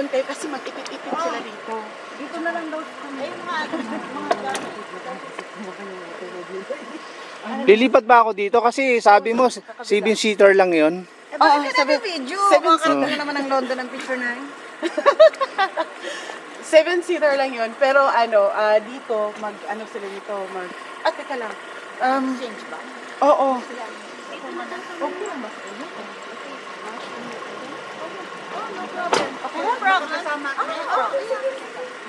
doon kayo kasi mag-ipit-ipit sila dito. Dito na lang daw kami. Ay, mga Lilipat ba ako dito? Kasi sabi mo, 7-seater lang yon. Bakit ka video? Makakarating na naman ng London ang picture na yun. 7-seater lang yon. Pero dito, ano sila dito, teka lang. Change ba? Oo. Okay lang ba sa inyo? No problem. Okay, no problem. Kasama.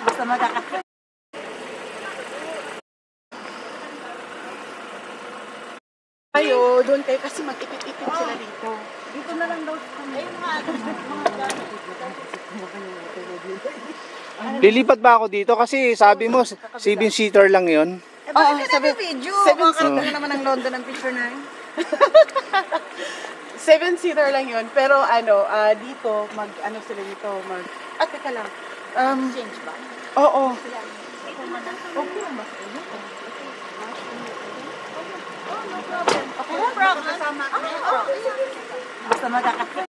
Basta magkakasama. Kayo, doon kayo kasi mag-ipit-ipit sila dito. Dito na lang daw kami. Ay, Lilipat ba ako dito? Kasi sabi mo, 7-seater lang yon. Bakit ka video? Makakarating na naman ng London ang picture na yun. 7-seater lang yon. Pero dito, ano sila dito, teka lang. Change ba? Oo. Okay lang ba sa inyo? No problem. Okay, no problem. Kasama. Basta magkakasama.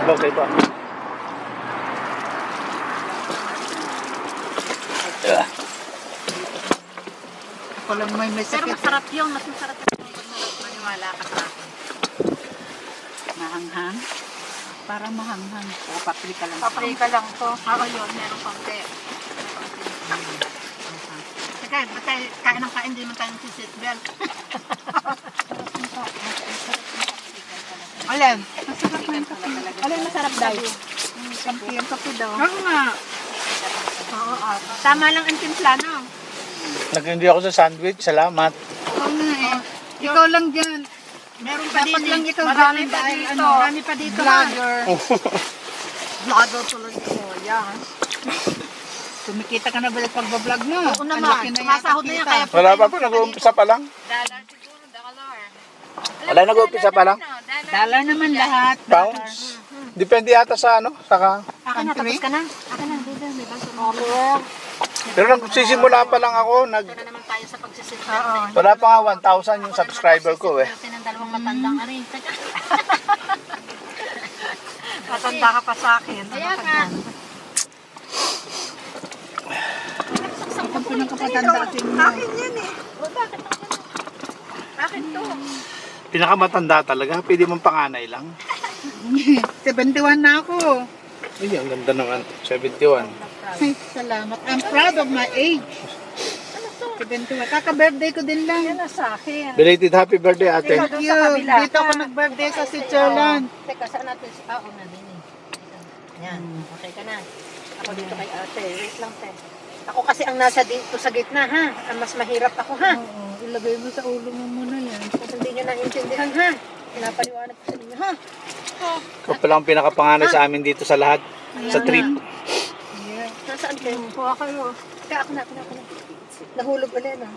Okay pa. Ako lang may sakit. Pero masarap yung, mas masarap yung maniwala ka sa akin. Mahanghang? Para mahanghang. O, paprika lang. Paprika lang to. Ako yun, meron konti. Teka, ba't tayo kain ng kain, di man tayo si seatbelt. Alin? Masarap na yung kape. Alin masarap daw? Kape, yung kape daw. Oo nga. Oo, tama lang ang timpla, no? Nag-enjoy ako sa sandwich. Salamat. Oo nga eh. Ikaw lang dyan. Meron pa din lang ikaw. Marami pa dito. Marami pa dito. Vlogger. Vlogger tuloy ko. Yan. Kumikita ka na ba yung pag-vlog mo? Oo naman. Sumasahod na yan. Kaya Wala pa po. Nag-uumpisa pa lang. Dollar siguro, dollar. Wala, nag-uumpisa pa lang. dollar naman lahat. Pounds. Depende yata sa sa Akin na, tapos ka na. Akin na, dito. May baso. Pero nagsisimula pa lang ako. Na naman tayo sa pagsisimula. Oo. Wala pa nga 1,000 yung subscriber ko eh. Kasi ng dalawang matandang arin. Matanda ka pa sa akin. Kaya nga. Ang pinagkapatanda atin mo. Akin yan eh. Bakit ang ganun? Bakit to? Pinakamatanda talaga. Pwede mong panganay lang. 71 na ako. Ay, ang ganda ng 71. Ay, salamat. I'm proud of my age. 71. Kaka-birthday ko din lang. Yan na sa akin. Belated happy birthday, ate. Thank you. Dito ako nag-birthday sa Switzerland. Teka, saan natin? Una din eh. Yan, okay ka na. Ako dito kay ate. Wait lang, te. Ako kasi ang nasa dito sa gitna, ha? Ang mas mahirap ako, ha? Oo, ilagay mo sa ulo mo muna yan. Kung hindi nyo naiintindihan, ha? Pinapaliwanag ko sa inyo, ha? Ikaw pala ang pinakapanganay sa amin dito sa lahat. Sa trip. Yeah. Nasaan kayo? Kuha kayo. Teka, ako na. Nahulog ulit, ha?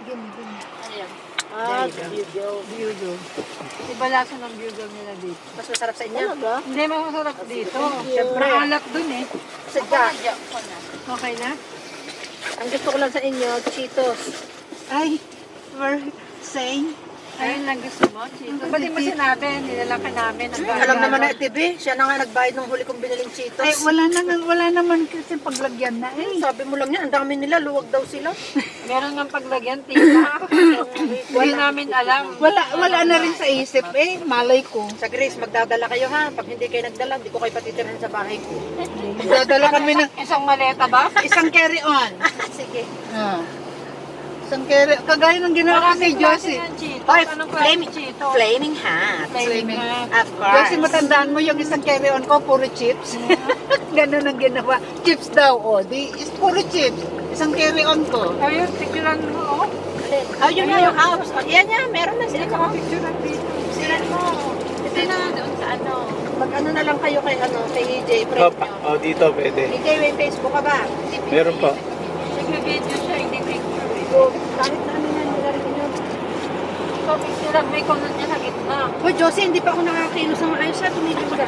Gimme. Ano yan? Bugo. Iba lasa ng bugo nila dito. Mas masarap sa inyo? Hindi masarap dito. Siyempre. Maalat dun eh. Sadya. Okay na? Ang gusto ko lang sa inyo, Cheetos. Ay, we're saying. Ayun lang gusto mo, Chito. Ba't mo sinabi? Nilalaki namin. Alam naman na TV, siya na nga nagbayad ng huli kong biniling Cheetos. Ay, wala naman kasi paglagyan na eh. Sabi mo lang yan, ang dami nila, luwag daw sila. Meron nga paglagyan, tita. Hindi namin alam. Wala na rin sa isip eh. Malay ko. Sa Grace, magdadala kayo ha. Pag hindi kayo nagdala, hindi ko kayo patitirahin sa bahay ko. Dadala kami ng isang maleta ba? Isang carry-on. Sige. Isang carry, kagaya ng ginawa kay Josie. Ay, flaming hot. Flaming. Of course. Josie, matandaan mo yung isang carry-on ko, puro chips. Ganun ang ginawa. Chips daw, o. Di, is puro chips. Isang carry-on ko. Ayun, picturean mo, Oh, yun na yung house. Yan yan, meron na sila. picturean dito. Sila mo. Ito na, doon sa ano. Mag-ano na lang kayo kay EJ, friend nyo. Dito pwede. EJ, may Facebook ka ba? Meron pa. Nag-video siya, hindi picture. So, kahit na ano yan, nila rin yun. ito, picturean may kunot niya sa gitna. Hoy, Josie, hindi pa ako nakakilos ng ayos ha. Tumigil ka.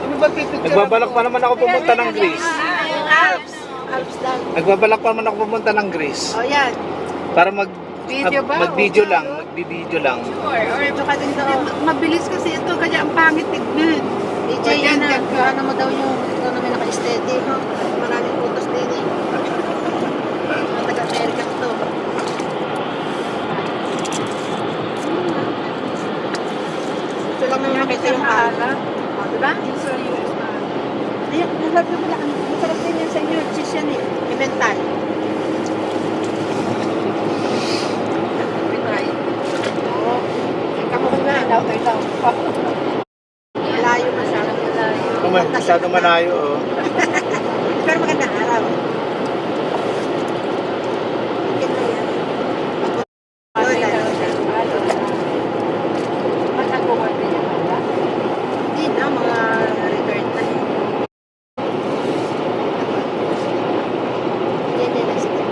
Ano ba pipicture? Nagbabalak pa naman ako pumunta ng Greece. Yung Alps. Alps lang. Nagbabalak pa naman ako pumunta ng Greece. O yan. Para Video ba? mag-video lang. Magbibideo lang. Or tsaka din doon. Mabilis kasi ito, kaya ang pangit tignan. DJ, O, yan, yan yan. ano mo daw yung ito na may naka-steady. Maraming putos din eh. Mga taga-America ito. Ito lang naman nakita yung ala. O, diba? Ayan, nalagyan mo lang. Masarap din yan sa inyo. Cheese yan eh. Invental. Oo. Kamuha na. Daw, daw. Malayo masyadong malayo. Masyadong malayo. Oh. Pero magandang araw. Ito yan. Lola. Magkakuha din yan. Hindi na, mga return na. Yan yan ang sige.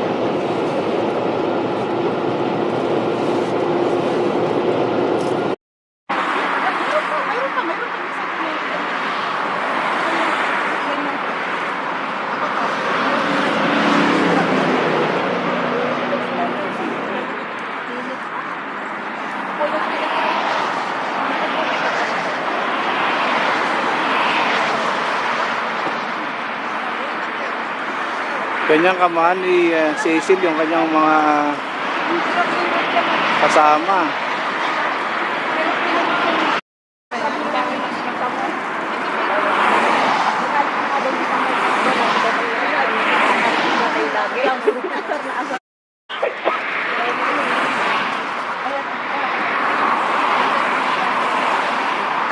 Kanyang kamahal ni Cecil, yung kanyang mga kasama.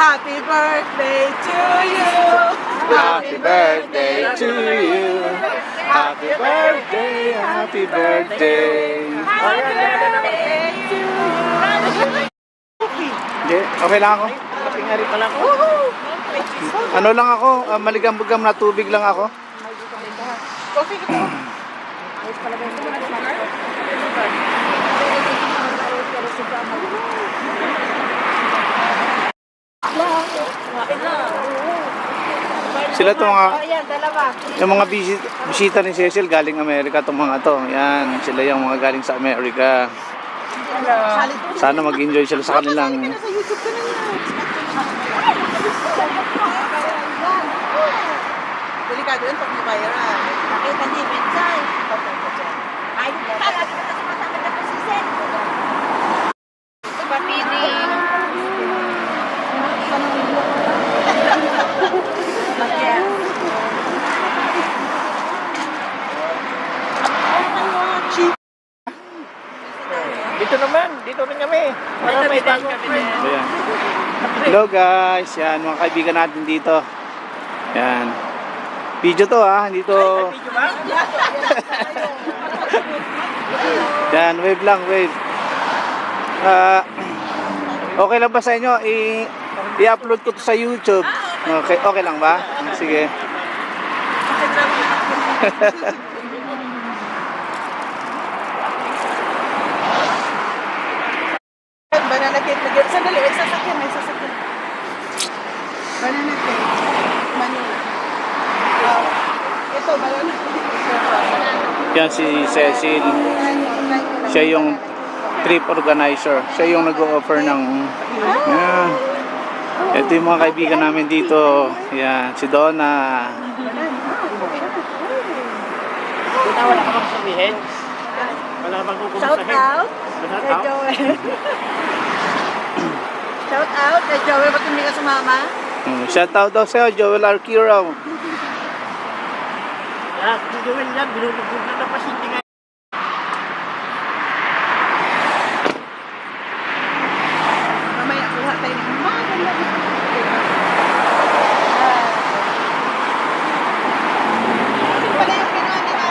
Happy birthday to you! Happy birthday to you. Happy birthday, happy birthday. Hindi, okay lang ako. Kapingari pa lang ako. Ano lang ako, maligam-bugam na tubig lang ako. Coffee ko. Sila to mga, Oh, yan, dalawa. yung mga bisita ni Cecil galing Amerika, itong mga to. Yan, sila yung mga galing sa Amerika. Sana mag-enjoy sila sa kanilang Delikado yun pag nabayaran. Nakita niyo, Bensay. Ay, talaga na sumasama na po si Sen. Papining. Dito naman, dito rin kami. Para may bago friend. Ayan. Hello guys, yan mga kaibigan natin dito. Yan. Video to ha, dito. Video ba? Yan, wave lang, wave. Okay lang ba sa inyo? I-upload ko to sa YouTube. Okay, okay lang ba? Sige. Banana cake na gano'n. Sandali, may sasakyan, may sasakyan. Banana cake. Manila. Ito, banana cake. Yan si Cecil. Siya yung trip organizer. Siya yung nag-o-offer ng... Yan. Ito yung mga kaibigan namin dito. Yan, si Donna. Wala ka bang sabihin? Wala ka bang kukumustahin? Shout out. Shout Kay out? Joel. Shout out kay Joel. Ba't hindi ka sumama? Shout out daw sa'yo, Joel Arquero. Yan, si Joel yan. Binubugbog na pasyente nga. Mamaya, kuha tayo ng maganda. Wala yung ginawa nila.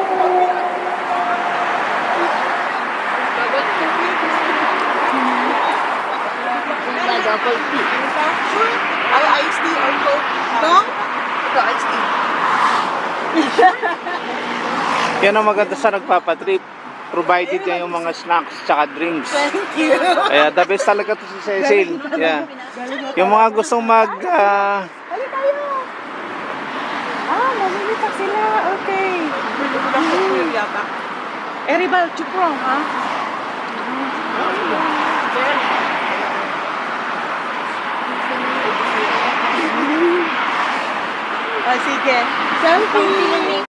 Ano nila? Iced tea or Coke? No? Ito, iced tea. Yan ang maganda sa nagpapatrip. Provided niya yung mga snacks tsaka drinks. Kaya the best talaga to si Cecil. Yeah. Yung mga gustong mag... Mamimita sila. Okay. Eribal Chuprong, ha? Oh, sige. Selfie.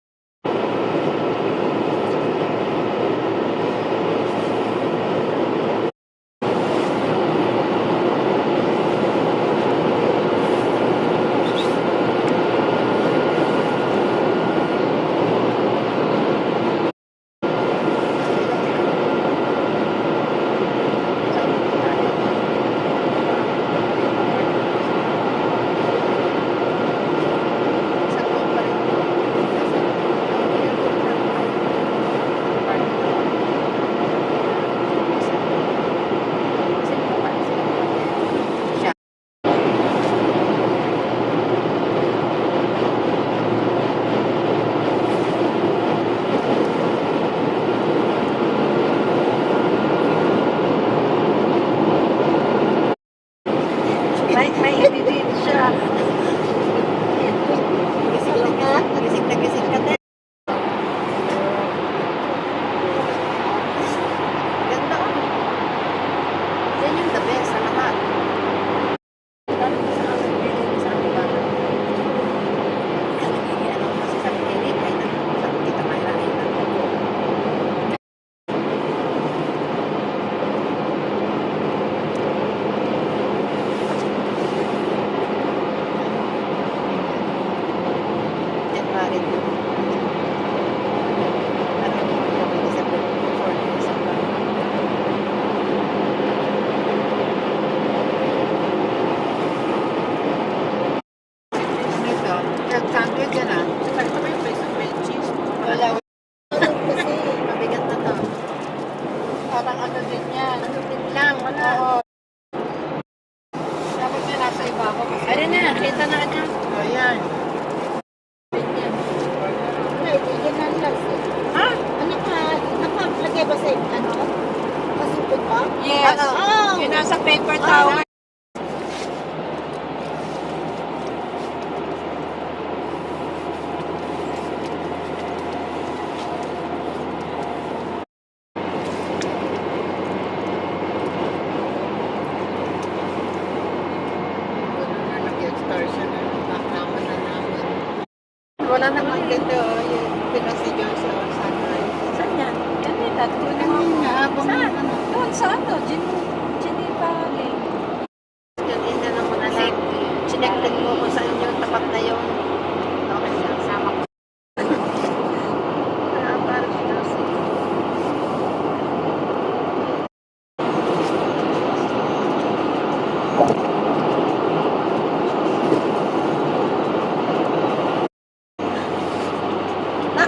May ibibig siya. Gising ka? Gising na gising ka din. Ganda oh. Yan yung the best sa lahat. Dami ko sa akin, pwede sa akin ba? Ano kasi sa akin, kahit na sabi kita mahirahin lang. Parang ano din yan. Ano din lang, wala. Oo. Dapat niya nasa ibabaw. Ayun na, kita na niya. Ayan. Ha? Ano ka? Nakalagay ba sa ano? Masupot ba? Yes. Oh. Yung nasa paper towel. Wala namang dito. Yung pinasigaw sa sunrise. Saan yan? Yan eh, tatlo na Ano nga? Habang Saan? ano? Doon sa ano, Geneva Lake. Yan, yan lang muna lang. Sinected mo kung saan yung tapat na yun. Okay lang, sama ko. Parang sinasig.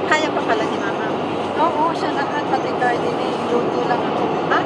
Kaya pa pala ni Mama. Oo, siya lahat, pati gardening, luto lang ako. Ah,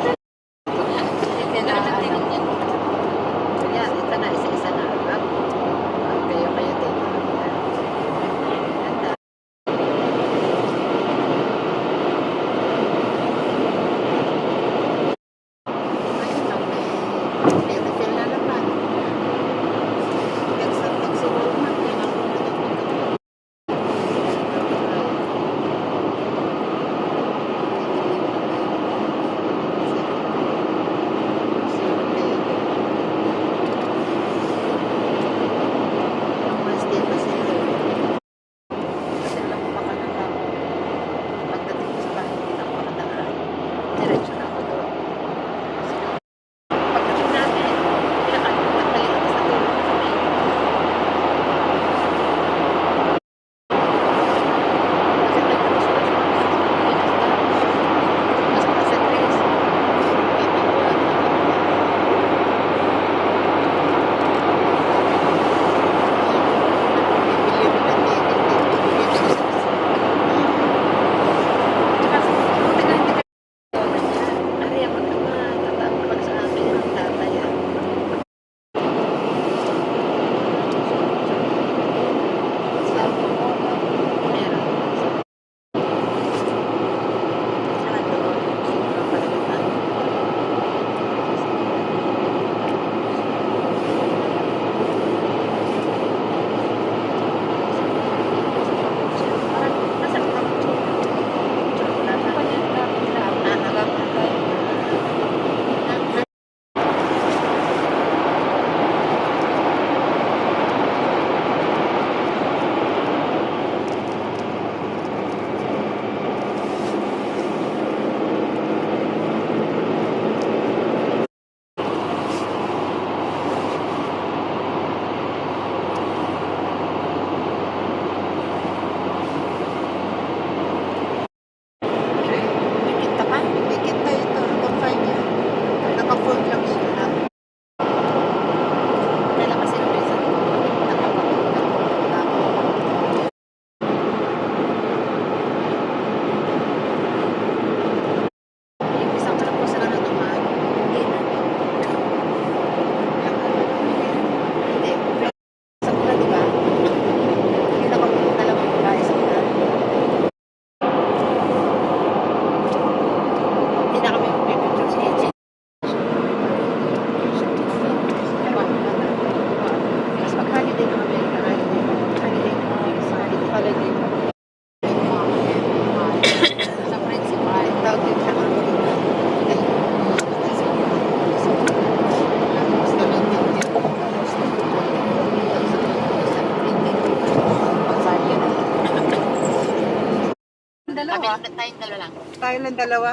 Tayong dalawa lang. Tayo lang dalawa?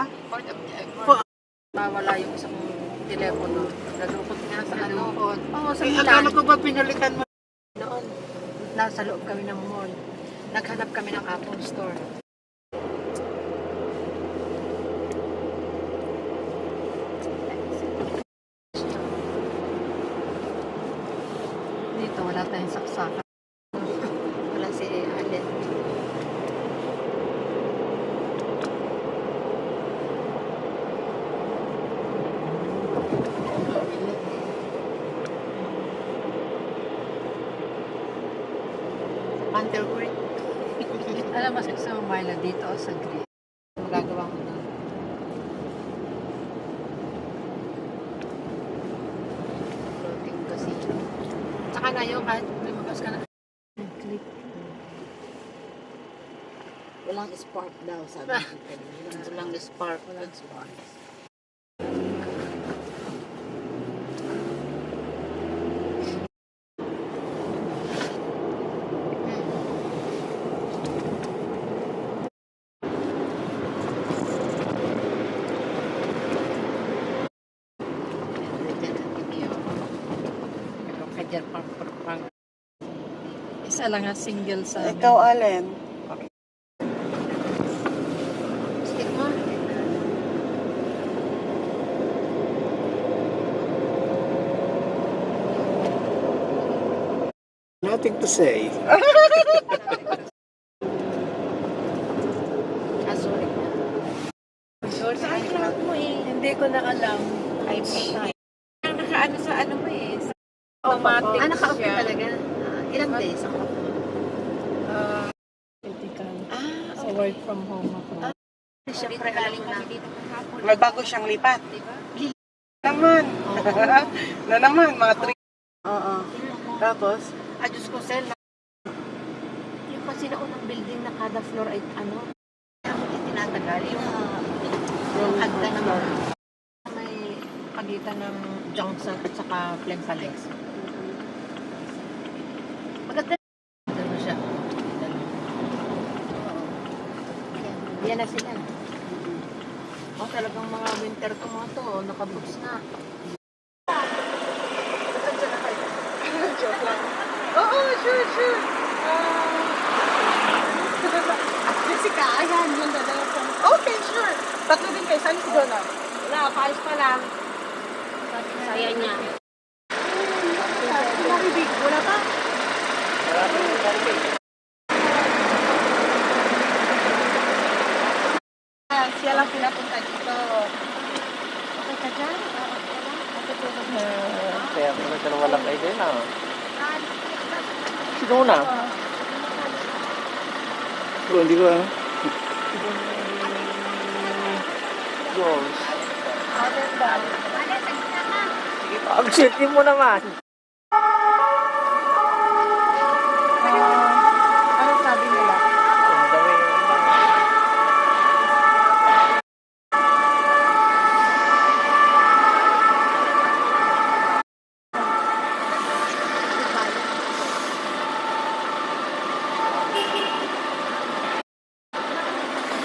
Mawala yung isang telepono. Nalukot nga sa ano. Oo, sa Akala Milan. ko ba pinalitan mo? Noon, nasa loob kami ng mall. Naghanap kami ng Apple Store. Dito, wala tayong saksakan. Wala si Allen. Panther Creek. Alam mo, sa Marla dito o sa Green. Magagawa mo na. Floating casino. Tsaka ngayon, kahit lumabas ka na. Click. Walang spark daw, sabi ko. Walang spark. Walang spark. Isa lang nga single sa amin. Ikaw, Allen. Stick mo. Nothing to say. Ah, sorry. Sorry. Saan cloud mo eh? Hindi ko na alam. Ay, nakaano sa ano mo eh. Automatic Ah, naka-off siya. talaga. Ilang days ako? Critical. Ah, So work from home ako. Siyempre, alam mo na. dito kahapon. May bago siyang lipat. Diba? Naman. Na naman, mga 3. Oo. Tapos? Ah, Diyos ko, Sel. Yung kasi na unang building na kada floor ay ano, ang itinatagal. Yung hagdan ng may pagitan ng Johnson at saka Plenpalex. Maganda. Dalo siya. Dalo. Yan na sila. Oh, talagang mga winter to mga to. Nakabooks na. Oo, sure. Jessica, ayan, yung dalawa ko. Okay, sure. Tatlo din kayo. Saan si Donna? Wala, paalis pa lang. Saya niya. Maribig, wala pa? Siya lang pinapunta dito. Okay ka dyan? Kaya kung dalawa lang kayo din ah. Sino na? Bro, hindi ko ano. Jones. Ang silti mo naman. Ano sabi nila? Ang dami.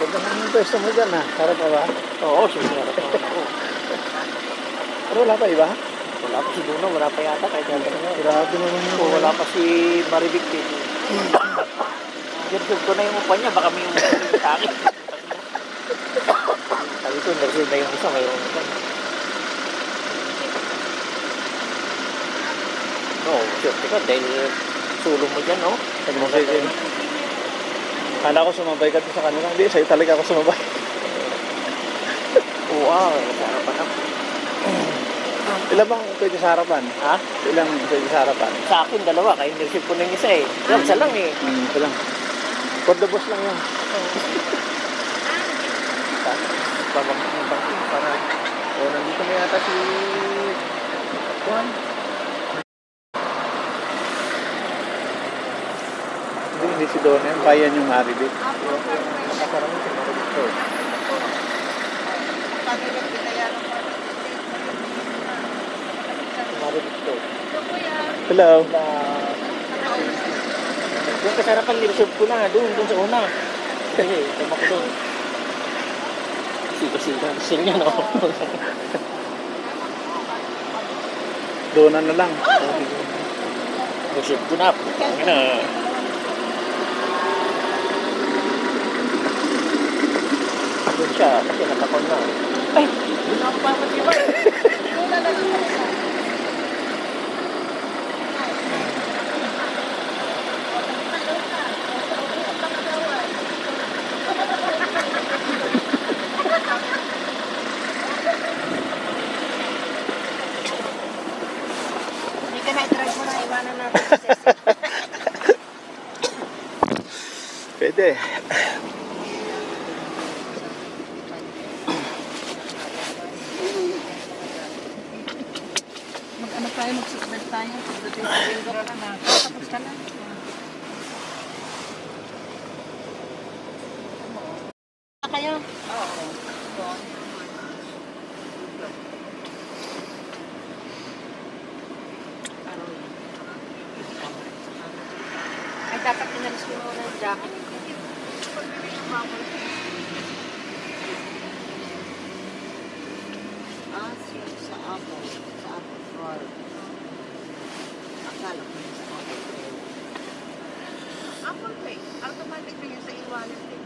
Ganda naman yung pwesto mo dyan ha. Sarap pa ba? Oo, siguro. Pero wala pa iba? Wala pa si Duno, wala pa yata kahit yan. Grabe naman yun. Oo, wala pa si Maribik din. Girsog ko na yung upa niya, baka may umuha sa akin. Sabi ko, nursul na yung isa, mayroon isa. Oo, sure ka, dahil sulong mo dyan, no? Sabi mo sa'yo din. Kala ko sumabay ka sa kanila. Hindi, sa'yo talaga ako sumabay. Oo, sa harapan ako. Ilan bang pwede sa harapan? Ha? Ilang pwede sa harapan? Sa akin, dalawa, kaya nursul ko na yung isa eh. Yung isa lang eh. Ito lang. For the boss lang yun. Babang para. O, nandito na yata si Juan. Hindi si Donna. Bayan yung Maribik. Nakakarami si Maribik. Sabi nila, binayaran ko. Maribik to. Hello. Yung kasarapan, nireserve ko na doon sa una. Kasi, tama ko doon. Kasi niya, no? Doon na lang. Nag-ship ko na. Ano? Doon siya, kasi natakon na. Ay! Doon ako papatibay! Hindi ka na i-drive mo na, iwanan natin si Cecil. Pwede. Mag-ano tayo, mag-seatbelt tayo. Pagdating sa window ka na. Tapos ka na. Kayo? Ay, dapat inalis ko muna yung jacket. Sa Apple. Sa Apple Store. Akala ko sa Apple Pay. Apple Pay. Automatic na yun sa e-wallet eh.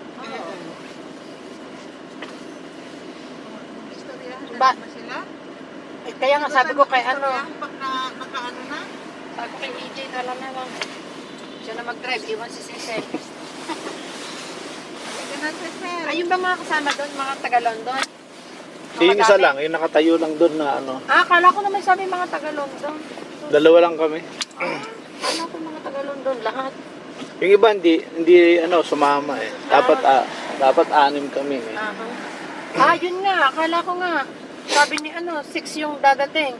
Istoryahan Ba- ba sila? Eh, kaya nga sabi ko kay ano, Pag nakaano na? sabi ko kay EJ, dala na lang. Siya na mag-drive, iwan si Cecil. Hindi na sir. Ayun ba mga kasama doon, mga taga-London? Yung isa lang, yung nakatayo lang doon na ano. Ah, akala ko naman sabi mga taga-London. Dalawa lang kami. Akala ko mga taga-London, lahat. Yung iba hindi ano sumama eh. Dapat 6 kami eh. Ah, yun nga, akala ko nga. Sabi ni 6 yung dadating.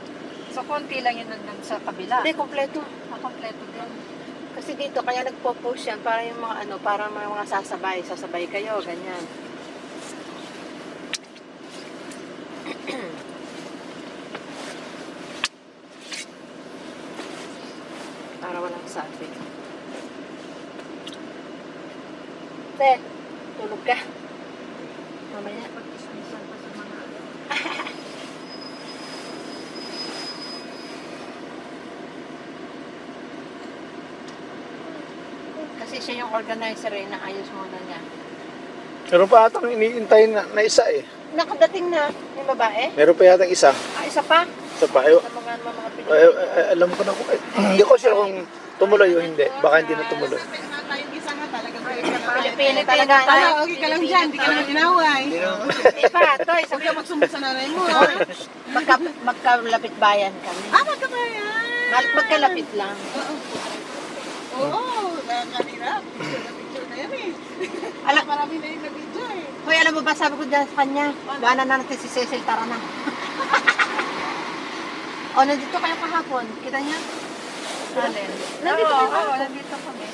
So, konti lang yun nandun sa kabila. Hindi, kompleto. Kompleto din. Kasi dito, kaya nagpo-post yan para yung mga para mga sasabay kayo, ganyan. Para walang traffic. Te, tulog ka. Mamaya. Pag-ismisan pa sa mga Kasi siya yung organizer eh, naayos muna niya. Meron pa atang iniintay na isa eh. Nakadating na yung babae? Meron pa yatang isa. Ah, isa pa? Isa pa. Sa mga Pilipino. Alam ko na kung hindi ko sure kung tumuloy o hindi. Baka hindi na tumuloy. tayong isa nga talaga. Pilipino talaga. Okay ka lang dyan, hindi ka naman inaway. Ipa, to, Huwag ka magsumbong sa nanay mo, ha? magkalapit bayan kami. Magkabayan! Magkalapit lang. Oo, nakakahirap. Picture na yan eh. Alam, Marami na yung nag-video eh. hoy, alam mo ba, sabi ko dyan sa kanya, buwanan na natin si Cecil, tara na. O, nandito kayo kahapon. Kita niya? Alin? Nandito kayo Oo, kahapon. nandito kami.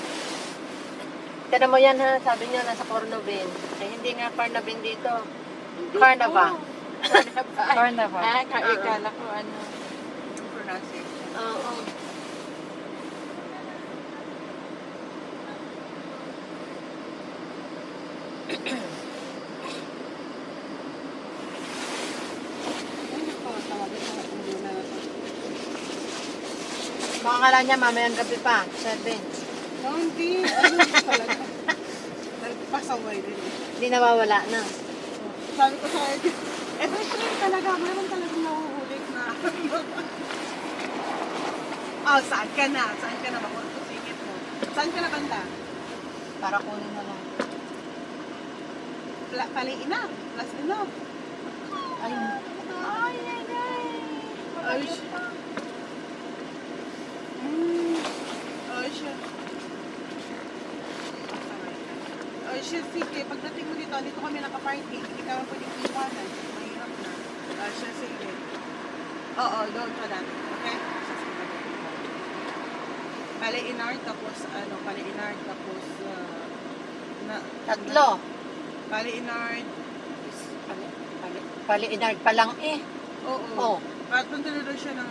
Tignan mo yan ha, sabi niya, nasa Cornovin. Eh, hindi nga Carnavin dito. Carnava. Carnava. Ah, ikala ko ano. Pronunciation. Oo. Baka kala niya mamayang gabi pa, 7. Hindi, ano talaga. Nagpasaway din eh. Hindi nawawala na. Sabi ko sa akin, every time talaga, meron talagang nahuhulik na. Saan ka na? Saan ka na? Singit mo. Saan ka na banda? Para kunin na lang. Pali enough. Plus enough. Ay, Ay, siya. Ay, siya. Ay, siya, sige. Pagdating mo dito kami nakaparty. Hindi ka pwedeng iwanan. Mahirap na. Ay, siya, sige. Oo, doon pa dati. Okay? Siya, sige. Pali Inard, tapos, tatlo. Pali Inard. Pali-inard pa lang eh. Oo. Oh, At punta na doon siya ng,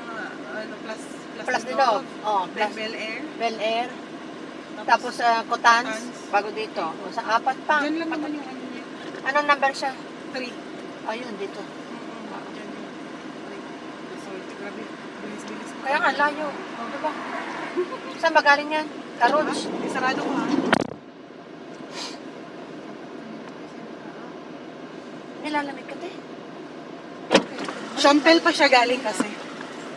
plus dito. Oh, Then plus Bel Air. Bel Air. Tapos Cotans, bago dito. O, sa 4 pa. Diyan lang naman yung ano niya. Anong number siya? 3. Ayun, dito. Grabe, bilis-bilis. Kaya nga, layo. Diba? Saan ba galing yan? Carrots? Sarado ko ha. Nilalamig ka, te. Champel pa siya galing kasi.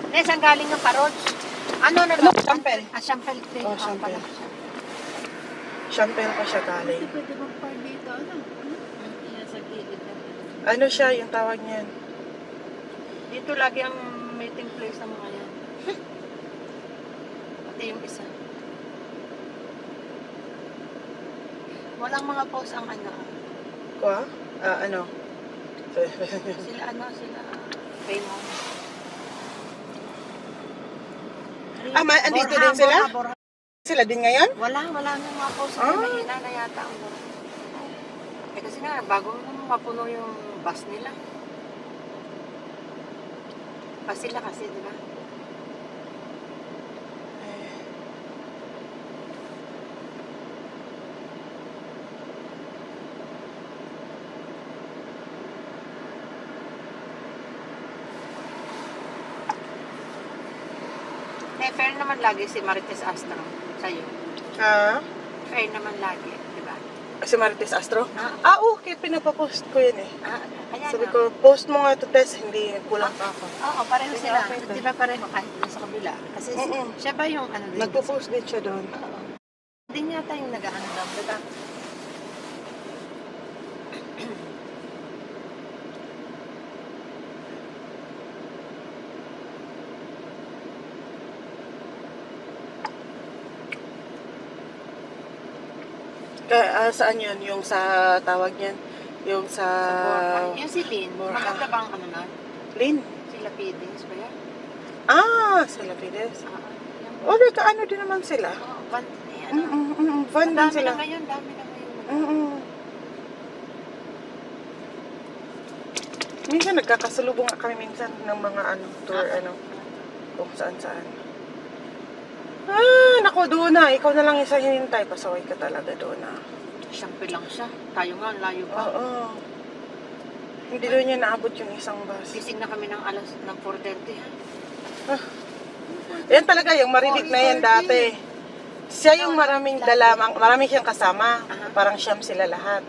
Ne, saan galing yung carrots? Ano na Ano, champel? Ah, champel. te. Oh, champel. Champel pa siya galing. Pwede bang park dito? Ano? Yan sa gilid. Ano siya, yung tawag niyan? Dito lagi ang meeting place ng mga yan. Pati yung isa. Walang mga post ang ano. Kwa? Ano? Sila famous. Andito din sila? Borha. Sila din ngayon? Wala nang mga post. Mahina na yata ang Borha. Eh kasi nga, bago naman mapuno yung bus nila. Bus sila kasi, di ba? Eh, fair naman lagi si Marites Astro sa'yo. Ha? Fair naman lagi, di ba? Si Marites Astro? Ah. Okay, pinapapost ko yun eh. Kaya Sabi nga. ko, post mo nga to Tess, hindi kulang pa ako. Oo, pareho sila. Okay. Di ba pareho kahit doon sa kabila? Kasi siya ba yung ano din? Nagpo-post din siya doon. Oo. Hindi yata yung nag-ano daw, di ba? Saan yun? Yung sa tawag niyan? Yung sa... Yung si Lynn, Borja. maganda bang ano na? Lin? Sila Pidings ba yan? Sila Pides. Yung, O, ano din naman sila. van, ano? Fun din Dami sila. na ngayon, dami na ngayon. Minsan nagkakasalubong nga kami minsan ng mga tour, kung saan-saan. Naku, Dona, ikaw na lang isa hinintay. Pasaway ka talaga, Dona. Siyempre lang siya. Tayo nga, layo pa. Oo. Hindi doon niya naabot yung isang bus. Gising na kami ng alas ng 4:30 ha. Yan talaga, yung marinig na yan dati. Siya yung maraming marami siyang kasama. Parang siyam sila lahat.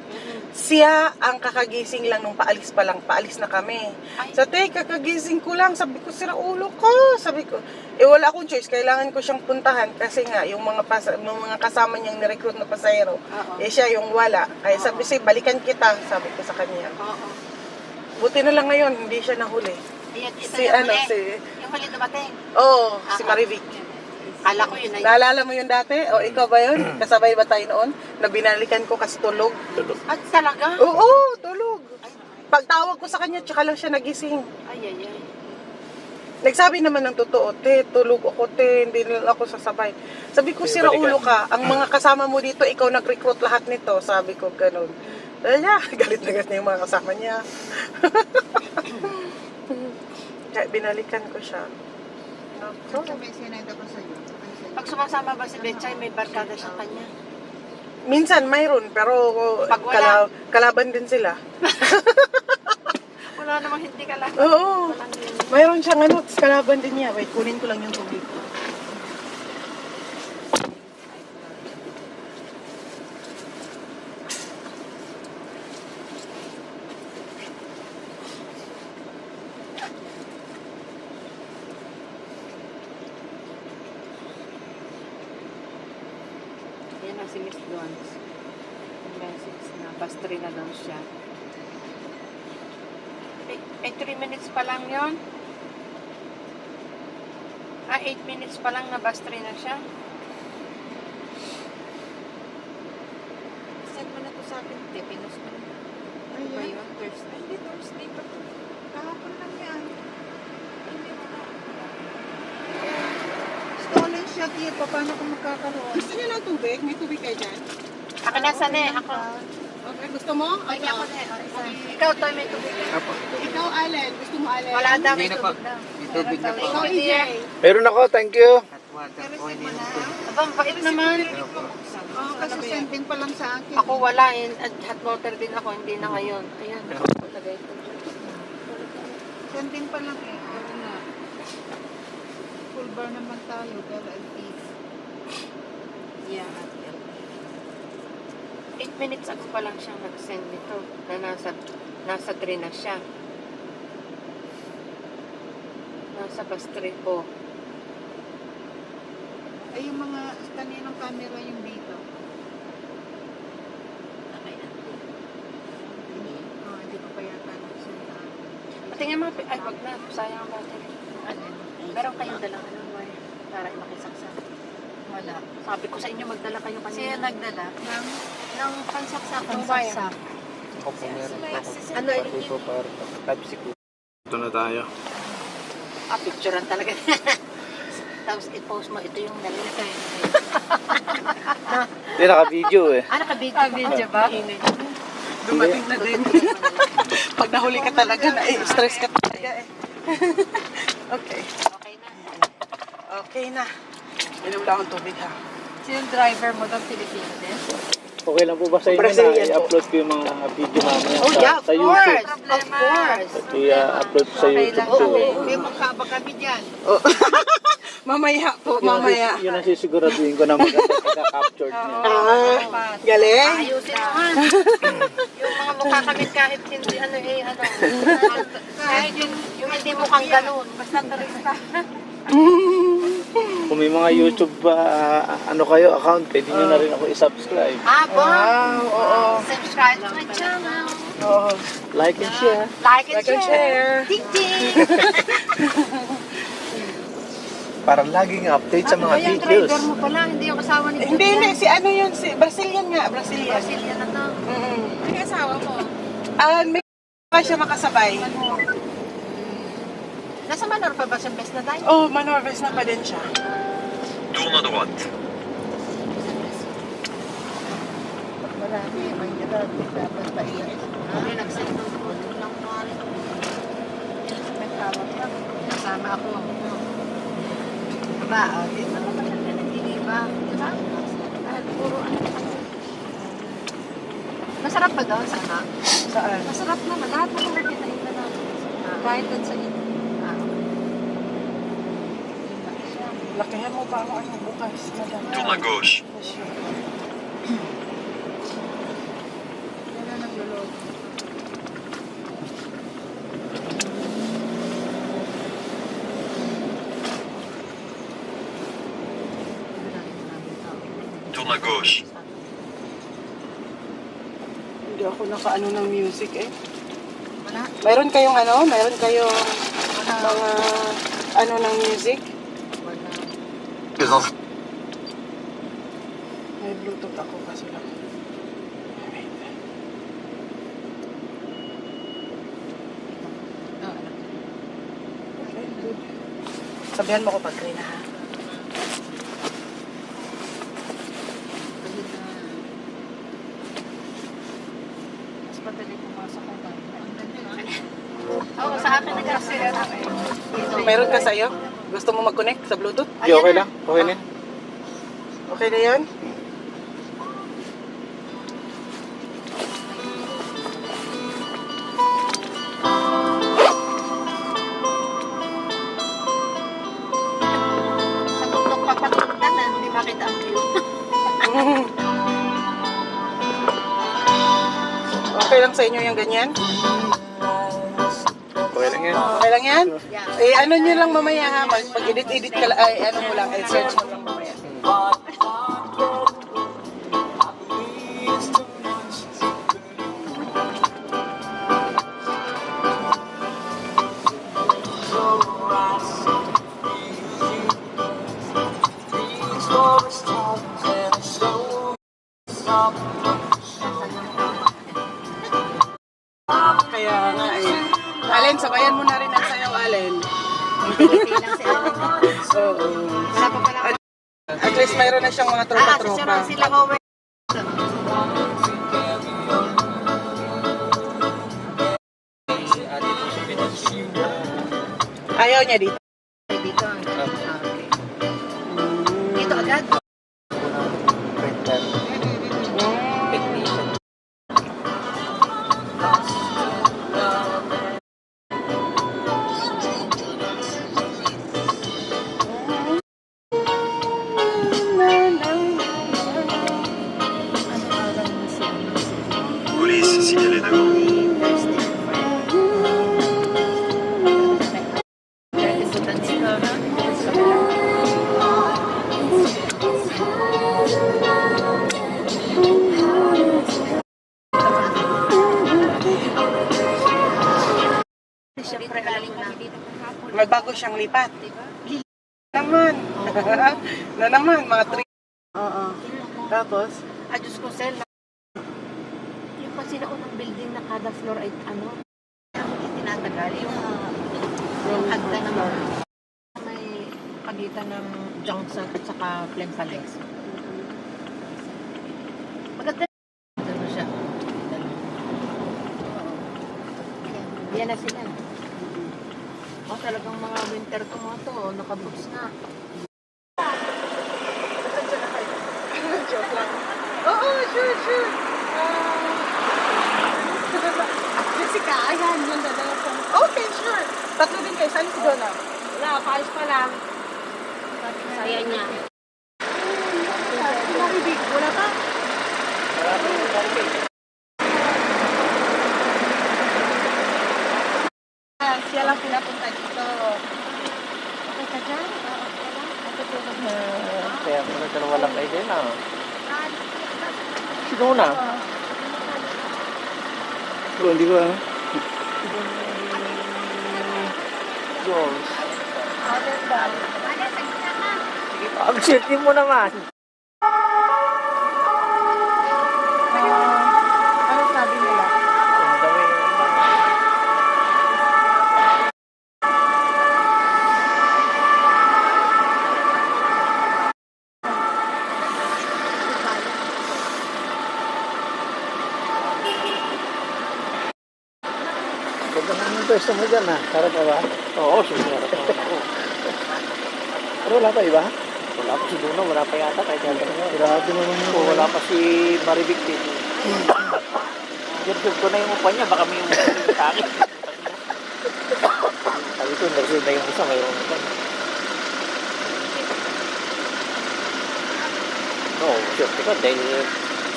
Siya ang kakagising lang nung paalis pa lang. Paalis na kami. Sa kakagising ko lang. Sabi ko, sira ulo ko. Sabi ko, wala akong choice. Kailangan ko siyang puntahan. Kasi nga, yung mga kasama niyang nirecruit na pasahero, siya yung wala. Ay sabi siya, balikan kita. Sabi ko sa kanya. Oo. Buti na lang ngayon, hindi siya nahuli. Ito Si yung ano, huli. Yung huli dumating. si Marivic. Kala ko yun na yun. Naalala mo yun dati? O ikaw ba yun? Kasabay ba tayo noon? Na binalikan ko kasi tulog. At talaga? Oo, tulog. Pagtawag ko sa kanya, tsaka lang siya nagising. Ay. Nagsabi naman ng totoo, te, tulog ako, te, hindi lang ako sasabay. Sabi ko, sira ulo ka. Ang mga kasama mo dito, ikaw nag-recruit lahat nito. Sabi ko, ganun. Galit na galit na yung mga kasama niya. Kaya binalikan ko siya. Pag sumasama ba si Betchay, may barkada siya kanya. Minsan mayroon, pero Pag wala. kalaban din sila. Wala namang hindi ka lang. Oo. Walang yun. Mayroon siyang tapos kalaban din niya. Wait, kunin ko lang yung tubig ko. Yan na si Miss Dons. Yung message na bus 3 na daw siya. 3 minutes pa lang yun. 8 minutes pa lang na bus 3 na siya. Send mo na to sa akin. Pinos mo na. Ano ba yun? Thursday? Hindi, Thursday pa to. Kahapon lang yan. Hindi mo na. Stolen siya dito. Paano kung magkakaroon? Gusto niyo ng tubig? May tubig kayo dyan? Ako nasa na ako. Okay, gusto mo? Ay, ako na. Ikaw, Toy, may tubig ka. Ikaw, Allen. Gusto mo, Allen? Wala daw, may tubig daw. Tubig na Ikaw, dear. Meron ako, thank you. Abang, bait naman. Kasi sending pa lang sa akin. Ako wala, hot water din ako, hindi na ngayon. Ayan, nakalagay ito. Sending pa lang eh. Oo nga. Full bar naman tayo, pero at least. Yeah, at 8 minutes ago pa lang siyang nag-send nito na nasa 3 na siya. Nasa bus 3 po. Ay, yung mga kaninong camera yung dito. Oh, hindi ko pa yata nag-send. Patingin mo, ay wag na, sayang ang battery. Meron kayong dalang ano, wire para makisaksak. Wala. Sabi ko sa inyo, magdala kayo kanina. Siya nagdala. ng pansaksak, ng wire. Pansaksak. Ako po meron pa ako. Ano yun? Dito para Type-C ko. Ito na tayo. Picturean talaga. Tapos i-post mo, ito yung nalilitay. Hindi, naka-video eh. Naka-video ba? Dumating na din. Pag nahuli ka talaga, stress ka talaga eh. Okay. Okay na. Okay na. Inom lang ang tubig ha. Sino yung driver mo doon? Filipino din? Okay lang po ba sa inyo na i-upload ko yung mga video namin Oh yeah, of sa course. YouTube? Of course. I-upload sa Okay YouTube lang ko. kami. May magkaba kami dyan. Mamaya po, mamaya. Yun ang sisiguraduhin ko na magka-captured niya. Galing. Ayusin mo ha. Yung mga mukha kami kahit hindi kahit yung hindi mukhang ganun. Basta turista. Kung may mga YouTube kayo account, pwede nyo na rin ako i-subscribe. Oo. Subscribe to my channel. Like and share. Like and share. Ding ding. Para laging update sa mga Yung videos. driver mo pala, hindi yung asawa ni Hindi, hindi. Si ano yun? Si Brazilian nga. Brazilian. Brazilian na to. Ano yung asawa mo? May siya makasabay. Nasa Manor pa ba siyang best na tayo? Oh, Manorves na pa din siya. Tourne à droite. Marami, may hirap. Dapat pa iyan. Hindi, nag-send ng food lang mahal. May tawag lang. Kasama ako. Aba, di ba? Diba? Diba? Puro ano. Masarap ba doon? Sana? Saan? Masarap naman. Lahat naman nakita namin. Kahit doon sa inyo. Lakihan mo pa ako ano bukas. Tourne à gauche. Yan na naglulog. Tourne à gauche. Hindi ako nakaano ng music eh. Wala. Mayroon kayong ano? Mayroon kayong mga ano ng music? May Bluetooth ako kasi lang. Okay, good. Sabihan mo ko pag green ha. Mas madali pumasok ko ba? Oo, sa akin nag-accelerate ako. Mayroon ka sa'yo? Gusto mo mag-connect sa Bluetooth? Di, okay lang? Okay na? Okay na yan? Sa bundok papatuntan na, hindi makita ang view. Okay lang sa inyo yung ganyan? Okay lang yan. Okay lang yan? Yeah. Eh, ano nyo lang mamaya ha? Pag-edit-edit ka lang, ay ano mo lang, search mo lang mamaya. Kaya nga eh. Allen, sabayan mo na rin ang sayaw, Allen. Hindi lang si Ellen. Oo. Wala pa pala. At least mayroon na siyang mga tropa-tropa. Susunod sila ko. Ayaw niya dito. Dito. Okay. Dito agad. signaler devant. Siyempre, alam mo na dito. May bago siyang lipat. Naman. Na naman, mga 3. Oo. Tapos, Ay, Diyos ko, Sel. Yung kasi naunang building na kada floor ay ano, ang itinatagal. Yung hagda ng may pagitan ng Johnson at saka Plenpalex. Maganda. Ano siya? Yan na sila. Oh, talagang mga winter to mga to. Nakaboots na. oo, sure. Jessica, ayan, yung dalawa ko. Okay, sure. Tatlo din kayo. Saan si Donna? Wala, paayos pa lang. Saya niya. Maribig, wala pa? Siya lang pinapunta dito. Okay ka dyan? Okay lang. Natutulog na. Kaya mo na dalawa lang kayo din ah. Si Donna. Bro, hindi ko ano. Jones. Ang shirty mo naman. Ano sabi nila? Ang dami yung iba. Huwag naman yung pwesto mo dyan ha. Sarap pa ba? Oo, siguro. Pero wala pa iba? Wala pa si Donna, wala pa yata kahit yata nga. Grabe naman yun. Oo, wala pa si Maribig din. Reserve ko na yung upa niya, baka may umupa yung sa akin. Sabi ko, reserve na yung isa, mayroon ka. Oo, sure ka, dahil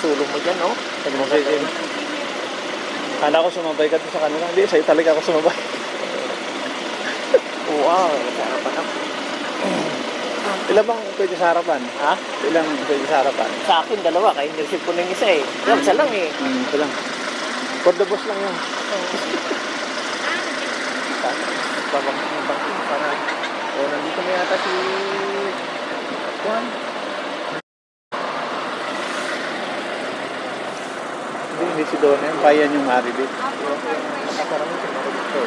sulong mo dyan, no? Sabi mo sa'yo, Jim. Kala ko sumabay ka sa kanila. Hindi, sa'yo talaga ako sumabay. Oo, sa harapan ako. Ilan bang pwede sa harapan? Ha? Ilang pwede sa harapan? Sa akin, dalawa, kaya nireceive ko na yung isa eh. Yung isa lang eh. Ito lang. For the boss lang yun. Babangking para. O, nandito na yata si Juan. Hindi si Donna. Yung bayan yung Maribit. Parang ito, ito.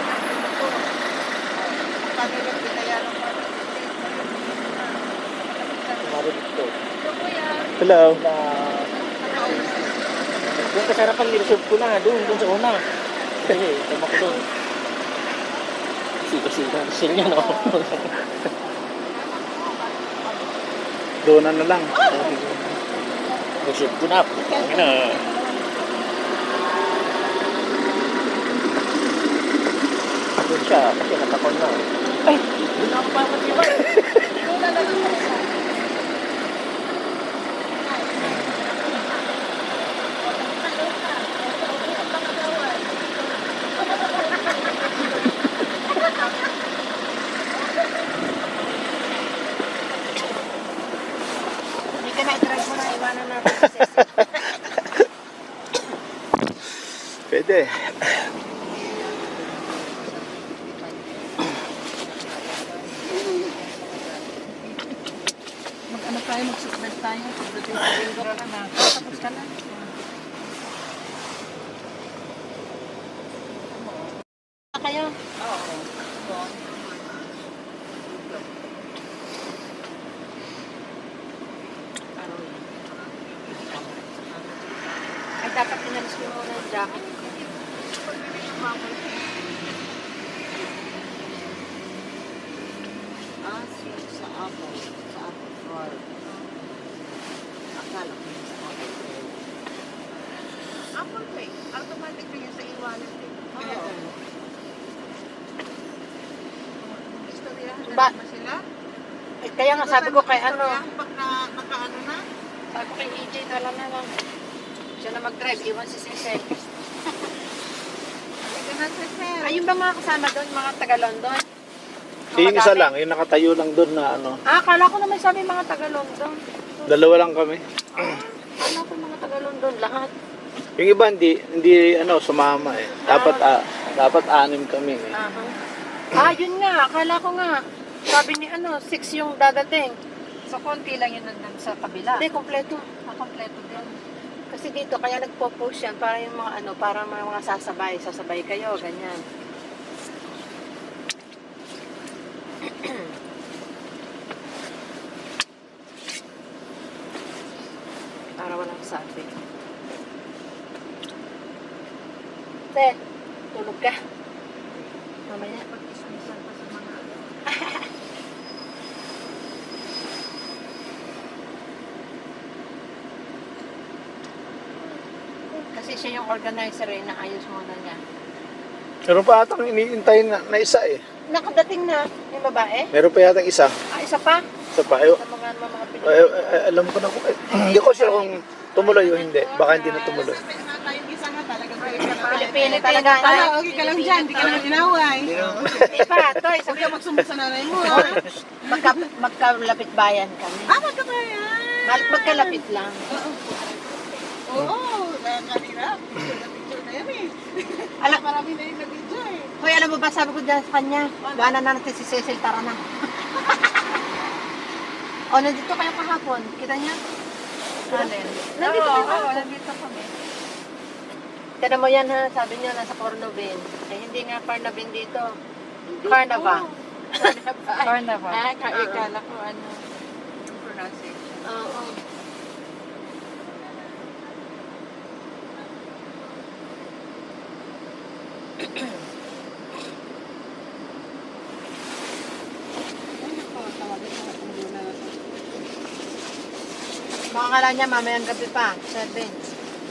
Maribig to. Hello. Doon ka sa harapan, nireserve ko na. Doon sa una. Kasi, tama ko doon. Sila niya, no? Donna na lang. Reserve ko na. Ano na. Doon siya, kasi natakon na. Ay! Doon ako pa matibay! Hindi ka na i-drive mo na, iwanan natin si Ceci. Pwede. Mag-ano tayo, mag-subscribe tayo. Pagdating sa linggo ka na. Tapos ka na. Kayo? Ay, dapat inalis ko muna yung jacket. Sa Apple Store. Akala ko sa Apple Pay. Apple Pay? Automatic na yun sa e-wallet eh. Oo. Istoryahan Ba- ba sila? Eh, kaya nga sabi ko kay ano, Pag nakaano na? sabi ko kay EJ na lang. Siya na mag-drive, iwan si Ceci. Ayun ba mga kasama doon, mga taga-London? Siya yung isa lang, yung nakatayo lang doon na ano. Akala ko naman sabi mga taga-London. Dalawa lang kami. Akala ko mga taga-London lahat. Yung iba hindi ano sumama eh. Dapat 6 kami eh. Yun nga, akala ko nga. Sabi ni 6 yung dadating. So, konti lang yun nandun sa kabila. Hindi, kompleto. Kompleto din. Kasi dito, kaya nagpo-post yan para yung mga para mga sasabay kayo, ganyan. Para walang sabi. Te, tulog ka. Mamaya. Pag-ismisan pa sa mga Kasi siya yung organizer naayos muna niya. Meron pa atang iniintay na isa eh. Nakadating na yung babae? Meron pa yatang isa. Isa pa? Isa pa. Sa mga Pilipino. Alam ko na kung hindi ko sure kung tumuloy o hindi. Baka hindi na tumuloy. Tayong isa nga talaga. Pilipino talaga. Okay ka lang dyan, hindi ka lang inaway. Ipa, Toy, Huwag ka magsumbong sa nanay mo. magkalapit bayan kami. Magkabayan. Magkalapit lang. Oo, kanina. Picture na yan eh. Marami na yung nag-video eh. Hoy, alam mo ba, sabi ko dyan sa kanya, gana na natin si Cecil, tara na. Nandito kayo kahapon. Kita niya? Nandito kayo kahapon. nandito kami. Tignan mo yan ha, sabi niya nasa Cornovin. Hindi nga Carnavin dito. Carnava. Carnava. Kala ko Yung pronunciation. Oo. Baka kala niya mamayang gabi pa, 7.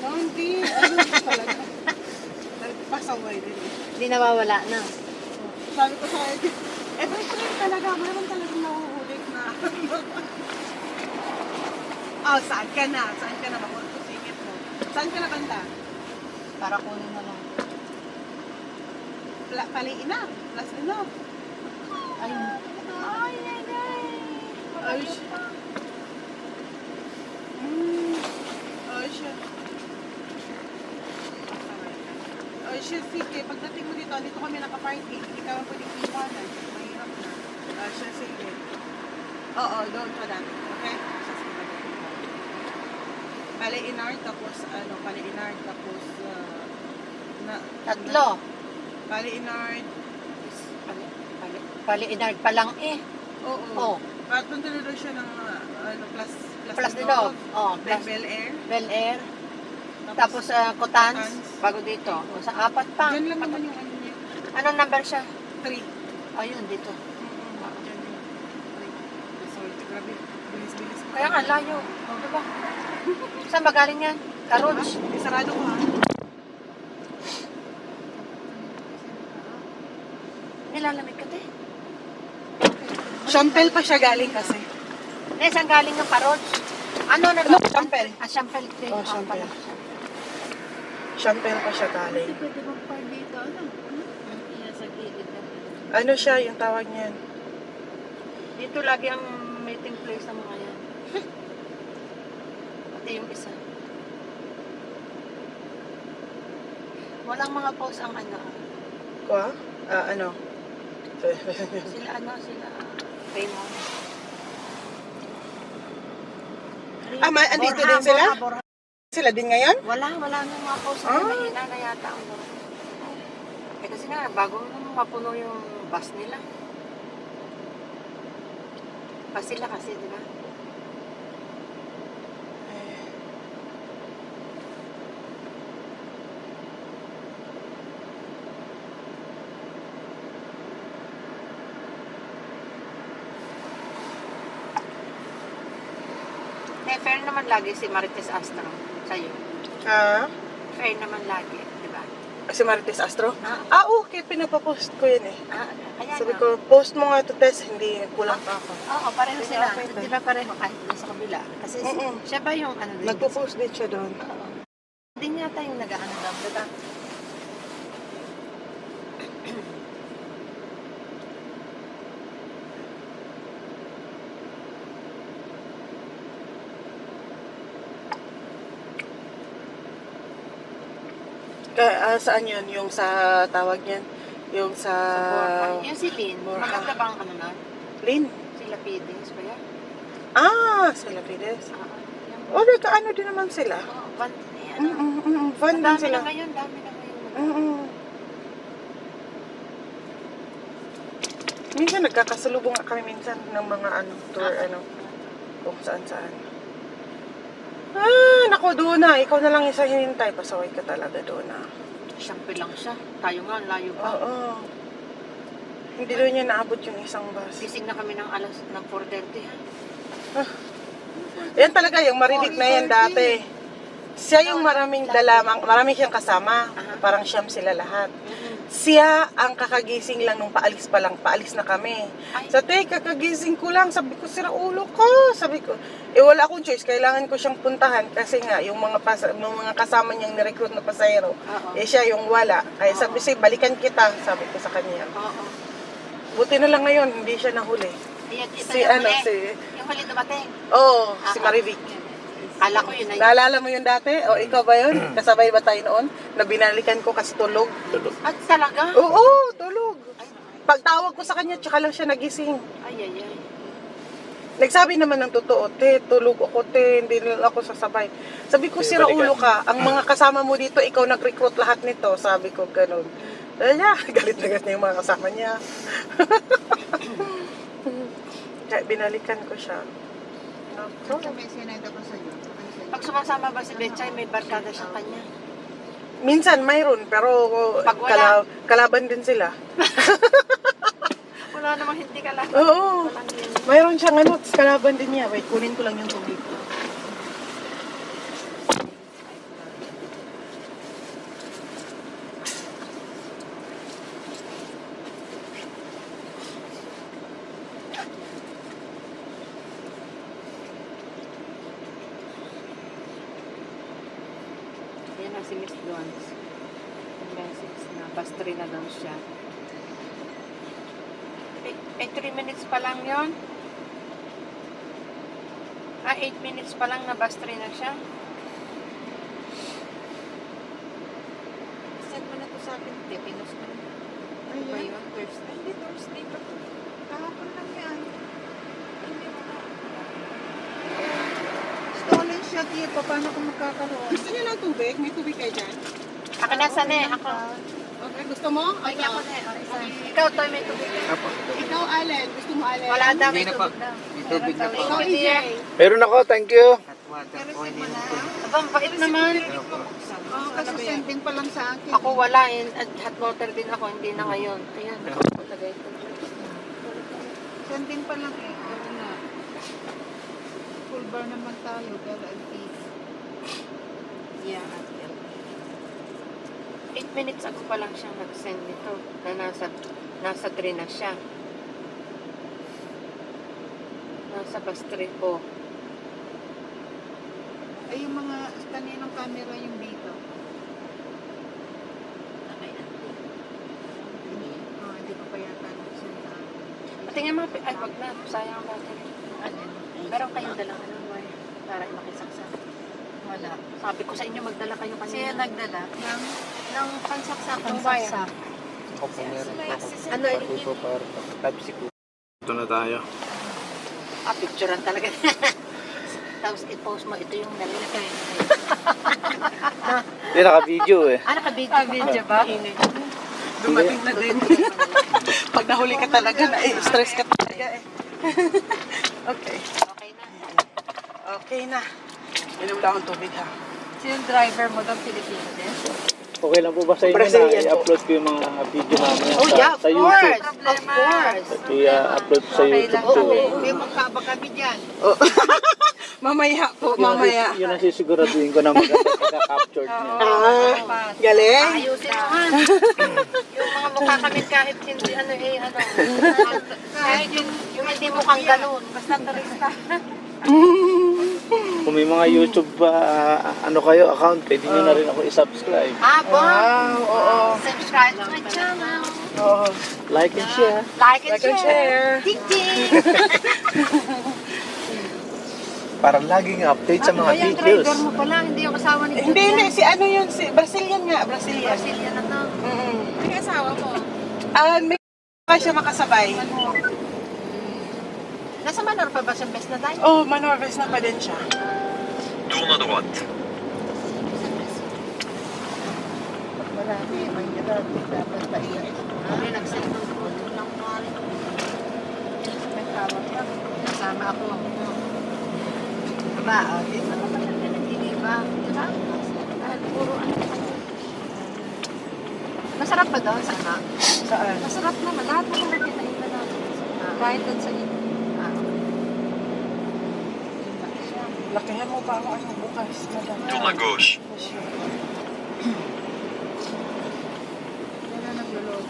No, hindi. Ano talaga? Nagpasaway din eh. Hindi nawawala na. Sabi ko sa akin, every time talaga, meron talagang nahuhulik na. Saan ka na? Saan ka na? Singit mo. Saan ka na banda? Para kunin na lang. Pali enough. Plus enough. Ay, Ay, siya. Ay, siya. Ay, siya, sige. Pagdating mo dito kami nakaparty. Hindi ka pwedeng iwanan. Mahirap na. Ay, siya, sige. Oo, don't pa that. Okay? Siya, sige. Pali Inard, tapos, Pali Inard, tapos, Tatlo. Pali Inard, Pali Inard pa lang eh. oo. At tuloy siya ng, Plus Dinov. Then Plus Bel Air. Bel Air. Tapos Cotans. Bago dito. Sa 4 pa. Diyan lang naman yung ano niya. Anong number siya? 3. Ayun, dito. Diyan yung 3. Sorry, grabe. Bilis-bilis. Kaya nga, layo. Diba? Saan ba galing yan? Karuns. Sarado ko ha. Nilalamig ka, te. Champel pa siya galing kasi. Saan galing yung Karuns? Ano na No, Champel. Champel. Oh, Champel. Champel pa siya galing. pwede bang par dito? Yan sa gilid na. Ano siya, yung tawag niyan? Dito lagi ang meeting place ng mga yan. Pati yung isa. Walang mga post ang Ko ha? Ano? Sila famous. Andito din sila? Sila din ngayon? Wala na mga post. Mahina na yata ang Borja. Kasi nga, bago mapuno yung bus nila. Pa sila kasi, di ba? Fair naman lagi si Marites Astro sa'yo. Ha? Fair naman lagi, di ba? Si Marites Astro? Okay. Pinapapost ko yun eh. Kaya Sabi ko, post mo nga to test, hindi kulang pa ako. Oo, pareho sila. Okay. Di ba pareho kahit nasa kabila? Kasi siya ba yung ano din? Nagpo-post din siya doon. Hindi niya yung nag-ano daw, di ba? Saan yun? Yung sa tawag niyan? Yung sa... Yung si Lynn, Borja. maganda bang ano na? Lin? Sila Pidings ba yan? Sila Pides. Yung O, nagkaano din naman sila. van, ano? Fun din Dami sila. na ngayon, dami na ngayon. Minsan nagkakasalubong nga kami minsan ng mga tour, kung saan saan. Naku, Dona, ikaw na lang isa hinintay. Pasaway ka talaga, Dona. Siyempre lang siya. Tayo nga, layo pa. Oo. Hindi doon niya naabot yung isang bus. Gising na kami ng 4:30 ha. Yan talaga, yung Maribik na yan dati. Siya yung maraming marami siyang kasama. Parang siyam sila lahat. Siya ang kakagising lang nung paalis pa lang. Paalis na kami. Sa kakagising ko lang. Sabi ko, sira ulo ko. Sabi ko, wala akong choice. Kailangan ko siyang puntahan. Kasi nga, yung mga kasama niyang nirecruit na pasahero, siya yung wala. Kaya sabi siya, balikan kita. Sabi ko sa kanya. Buti na lang ngayon, hindi siya nahuli. Yung huli dumating. Si Maribik. Kala ko yun na yun. Naalala mo yun dati? O ikaw ba yun? Kasabay ba tayo noon? Na binalikan ko kasi tulog. At talaga? Oo, tulog. Pagtawag ko sa kanya, tsaka lang siya nagising. Ay. Nagsabi naman ng totoo, tulog ako, hindi lang ako sasabay. Sabi ko, sira ulo ka. Ang mga kasama mo dito, ikaw nag-recruit lahat nito. Sabi ko, ganun. Galit na galit na yung mga kasama niya. Kaya binalikan ko siya. Pag sumasama ba si Betchay, may barkada siya kanya? Minsan mayroon, pero Pag wala. kalaban din sila. Wala namang hindi ka lang. Oo. Mayroon siyang kalaban din niya. Wait, kunin ko lang yung tubig. Yan na si Miss Duans. Yung message na bus 3 na daw siya. 3 minutes pa lang yon. 8 minutes pa lang na bus 3 na siya. Send mo na to sa akin. Pinos mo na. Ano ba yun? Thursday? Hindi, Thursday pa to. Kahapon lang yan. Hindi mo na. Stolen siya dito. Paano kung magkakaroon? Gusto niyo ng tubig? May tubig kayo dyan? Ako nasa na eh. Ako. Okay, gusto mo? Ay, ako na eh. Ikaw, Toy, may tubig. Ikaw, Allen. Gusto mo, Allen? Wala daw, may tubig daw. Tubig na po. Ikaw, dear. Meron ako, thank you. Abang, bait naman. Kasi sending pa lang sa akin. Ako wala eh. At hot water din ako, hindi na ngayon. Ayan, ako lagay ko. Sending pa lang eh. Ano na. Full bar naman tayo. Pero LPG. Yeah, 8 minutes ago pa lang siyang nag-send nito na nasa 3 na siya. Nasa bus 3 po. Ay, yung mga kaninong camera yung dito. Hindi ko pa yata nag-send sa akin. Patingin mo, ay wag na, sayang ang battery. Meron kayong dalang wire para makisaksak. Wala. Sabi ko sa inyo, magdala kayo kanina. Siya nagdala. ng pansaksak ng wire. Pansaksak. Ako po meron pa ako. Ano yun? Patuto para Type-C ko. Ito na tayo. Picturean talaga. Tapos i-post mo, ito yung nalilagay. Hindi, naka-video eh. Naka-video. Video ba? Dumating na din. Pag nahuli ka talaga, stress ka talaga eh. Okay. Okay na. Okay na. Inom lang ang tubig ha. Sino yung driver mo daw, Filipino din? Okay lang po ba sa inyo Brazilian na po. i-upload ko yung mga video namin Oh yeah, of sa YouTube? course. Of course. I-upload sa Okay YouTube lang ko. kami. May magkaba kami dyan. Mamaya po, mamaya. Yun ang sisiguraduhin ko na magka-captured niya. Galing. Ayusin mo ha. Yung mga mukha kami kahit hindi kahit yung hindi mukhang ganun. Basta turista. Kung may mga YouTube kayo account, pwede nyo na rin ako i-subscribe. Wow. Oo. Subscribe to my channel. Oo. Like and share. Like and Like and share. share. Ting ting. Para laging update sa mga Ay, yung videos. driver mo pala, hindi yung kasama ni Hindi, hindi. Si ano yun? Si Brazilian nga. Brazilian. Brazilian na to. May asawa mo. May siya makasabay. Nasa Manor pa ba siyang best na tayo? Oh, Manorves na pa din siya. Tourne à droite. Marami, mahirap. Dapat pa iyan. Ano, nag-send ng photo lang pa rin. May tawag pa. Kasama ako. Diba? Di ba naman ang hindi ba? Diba? Puro ano. Masarap ba doon sa anak? Saan? Masarap naman. Lahat naman na kinaiba namin. Kahit doon sa inyo. Lakihan mo pa ako ano bukas. Madam. Tourne à gauche. Yan na naglulog.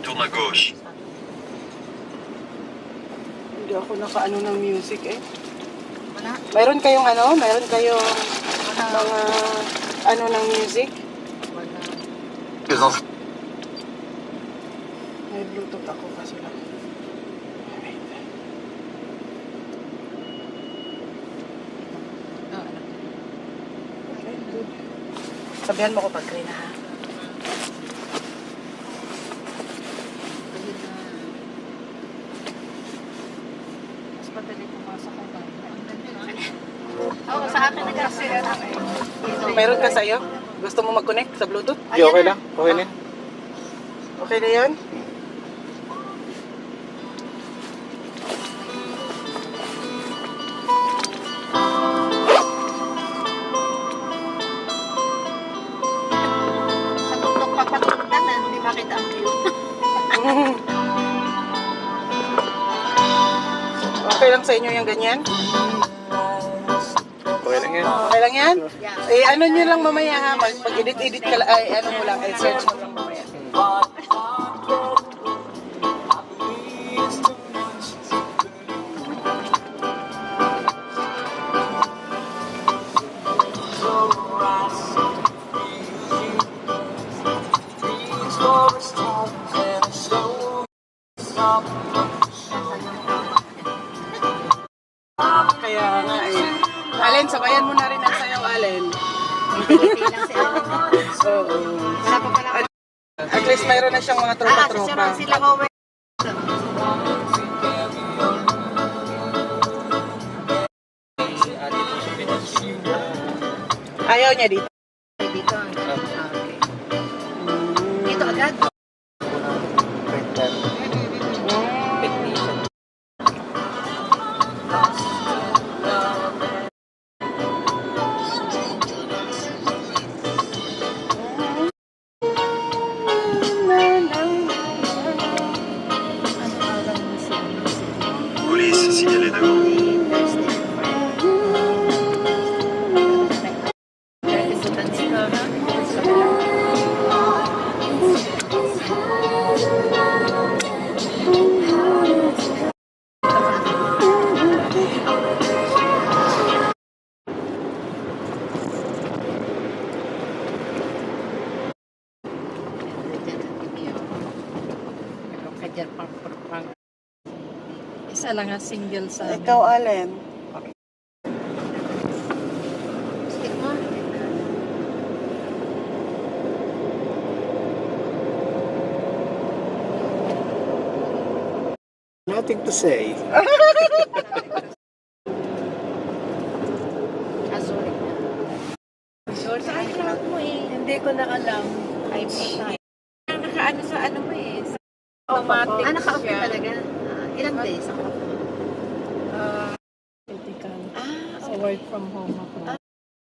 Tourne à gauche. Hindi ako nakaano ng music eh. Wala. Mayroon kayong ano? Mayroon kayong Wala. mga ano ng music? Wala. May Bluetooth ako kasi lang. Okay, good. Sabihan mo ko pag green ha. Mas madali pumasok ang bahay. Oo, sa akin nag-share. Mayroon ka sa'yo? Gusto mo mag-connect sa Bluetooth? Di okay lang? Okay na? Okay na yan? Sa tuktok papatuktan na, hindi makita ang view. Okay lang sa inyo yung ganyan? Okay lang yan. Okay lang yan? Eh, ano nyo lang mamaya ha? Pag-edit-edit ka lang, ay ano mo lang, ay search mo lang mamaya. Kaya nga eh. Allen, sabayan mo na rin ang sayaw, Allen. Hindi lang si Ate. Oo. Wala pa pala. At least mayroon na siyang mga tropa-tropa. Susunod sila ko. Ayaw niya dito. Dito. Okay. Dito agad. Police signalée devant. Isa lang ang single sa amin. Ikaw, Allen. Stick mo. Nothing to say. George, ay lang mo eh. Hindi ko na alam. Ay, puta. Nakaano sa ano mo eh. Sa automatic Naka-off siya. talaga. Ilang days ako? Critical. So work from home ako.